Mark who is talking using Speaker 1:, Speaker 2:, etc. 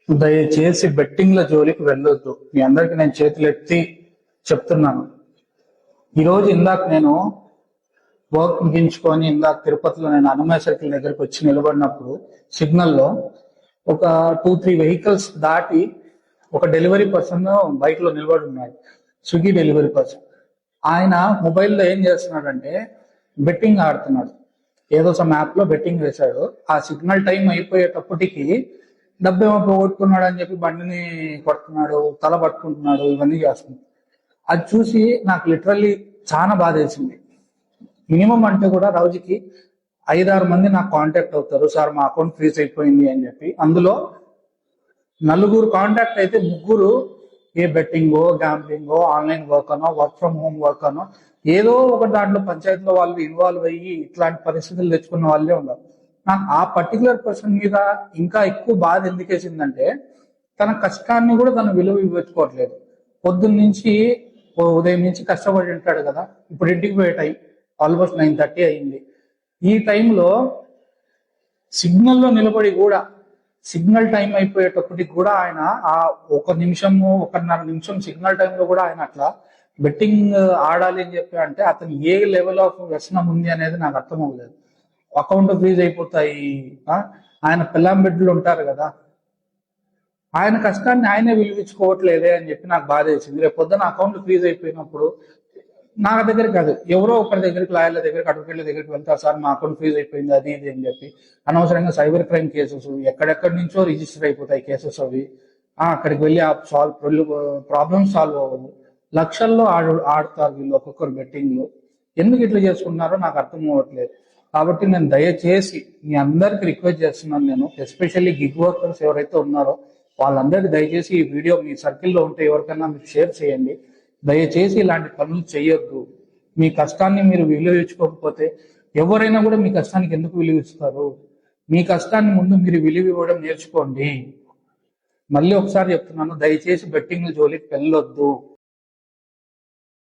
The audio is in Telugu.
Speaker 1: దయచేసి బెట్టింగ్ల జోలికి వెళ్ళొద్దు. మీ అందరికి నేను చేతులెత్తి చెప్తున్నాను. ఈరోజు ఇందాక నేను వర్క్ ముగించుకొని ఇందాక తిరుపతిలో నేను అన్నమయ్య సర్కిల్ దగ్గరికి వచ్చి నిలబడినప్పుడు సిగ్నల్లో ఒక 2-3 వెహికల్స్ దాటి ఒక డెలివరీ పర్సన్ బైక్ లో నిలబడి ఉన్నాడు. Swiggy delivery person. ఆయన మొబైల్లో ఏం చేస్తున్నాడంటే బెట్టింగ్ ఆడుతున్నాడు. ఏదో సమ్ యాప్ లో బెట్టింగ్ వేశాడు. ఆ సిగ్నల్ టైం అయిపోయేటప్పటికి డబ్బేమో పోగొట్టుకున్నాడు అని చెప్పి బండిని కొడుతున్నాడు, తల పట్టుకుంటున్నాడు, ఇవన్నీ చేస్తున్నాడు. అది చూసి నాకు లిటరల్లీ చాలా బాధ వేసింది. మినిమం అంటే కూడా రోజుకి 5-6 మంది నాకు కాంటాక్ట్ అవుతారు, సార్ మా అకౌంట్ ఫ్రీజ్ అయిపోయింది అని చెప్పి. అందులో 4 కాంటాక్ట్ అయితే 3 ఏ బెట్టింగో, గ్యాంబ్లింగో, ఆన్లైన్ వర్క్ అనో, వర్క్ ఫ్రమ్ హోమ్ వర్క్ అనో, ఏదో ఒక దాంట్లో పంచాయతీలో వాళ్ళు ఇన్వాల్వ్ అయ్యి ఇట్లాంటి పరిస్థితులు తెచ్చుకున్న వాళ్ళే ఉన్నారు. నాకు ఆ పర్టికులర్ పర్సన్ మీద ఇంకా ఎక్కువ బాధ ఎందుకేసిందంటే తన కష్టాన్ని కూడా తను విలువ ఇవ్వచ్చుకోవట్లేదు. పొద్దున్న నుంచి ఉదయం నుంచి కష్టపడి ఉంటాడు కదా. ఇప్పుడు ఇంటికి పోయే టైం ఆల్మోస్ట్ 9:30 అయింది. ఈ టైంలో సిగ్నల్లో నిలబడి కూడా సిగ్నల్ టైం అయిపోయేటప్పటికి కూడా ఆయన ఆ 1 నిమిషము 1.5 నిమిషం సిగ్నల్ టైంలో కూడా ఆయన అట్లా బెట్టింగ్ ఆడాలి అని చెప్పి అంటే అతను ఏ లెవెల్ ఆఫ్ వ్యసనం ఉంది అనేది నాకు అర్థం అవ్వలేదు. అకౌంట్ ఫ్రీజ్ అయిపోతాయి. ఆయన పిల్లం బిడ్డలు ఉంటారు కదా, ఆయన కష్టాన్ని ఆయనే విలువించుకోవట్లేదే అని చెప్పి నాకు బాధ వేసింది. రేపు పొద్దున అకౌంట్ ఫ్రీజ్ అయిపోయినప్పుడు నా దగ్గర కాదు, ఎవరో ఒకరి దగ్గరికి, లాయర్ల దగ్గరికి, అడ్వకేట్ల దగ్గరికి వెళ్తారు, సార్ మా అకౌంట్ ఫ్రీజ్ అయిపోయింది అది ఇది అని చెప్పి. అనవసరంగా సైబర్ క్రైమ్ కేసెస్ ఎక్కడెక్కడి నుంచో రిజిస్టర్ అయిపోతాయి కేసెస్ అవి. అక్కడికి వెళ్ళి ఆ ప్రాబ్లమ్ సాల్వ్ అవ్వదు. లక్షల్లో ఆడుతారు వీళ్ళు ఒక్కొక్కరు బెట్టింగ్లు. ఎందుకు ఇట్లా చేసుకుంటున్నారో నాకు అర్థం అవ్వట్లేదు. కాబట్టి నేను దయచేసి మీ అందరికి రిక్వెస్ట్ చేస్తున్నాను. నేను ఎస్పెషల్లీ గిగ్ వర్కర్స్ ఎవరైతే ఉన్నారో వాళ్ళందరికీ దయచేసి ఈ వీడియో మీ సర్కిల్లో ఉంటే ఎవరికైనా మీరు షేర్ చేయండి. దయచేసి ఇలాంటి పనులు చేయొద్దు. మీ కష్టాన్ని మీరు విలువించుకోకపోతే ఎవరైనా కూడా మీ కష్టానికి ఎందుకు విలువిస్తారు? మీ కష్టాన్ని ముందు మీరు విలువ ఇవ్వడం నేర్చుకోండి. మళ్ళీ ఒకసారి చెప్తున్నాను, దయచేసి బెట్టింగ్ జోలికి వెళ్ళొద్దు.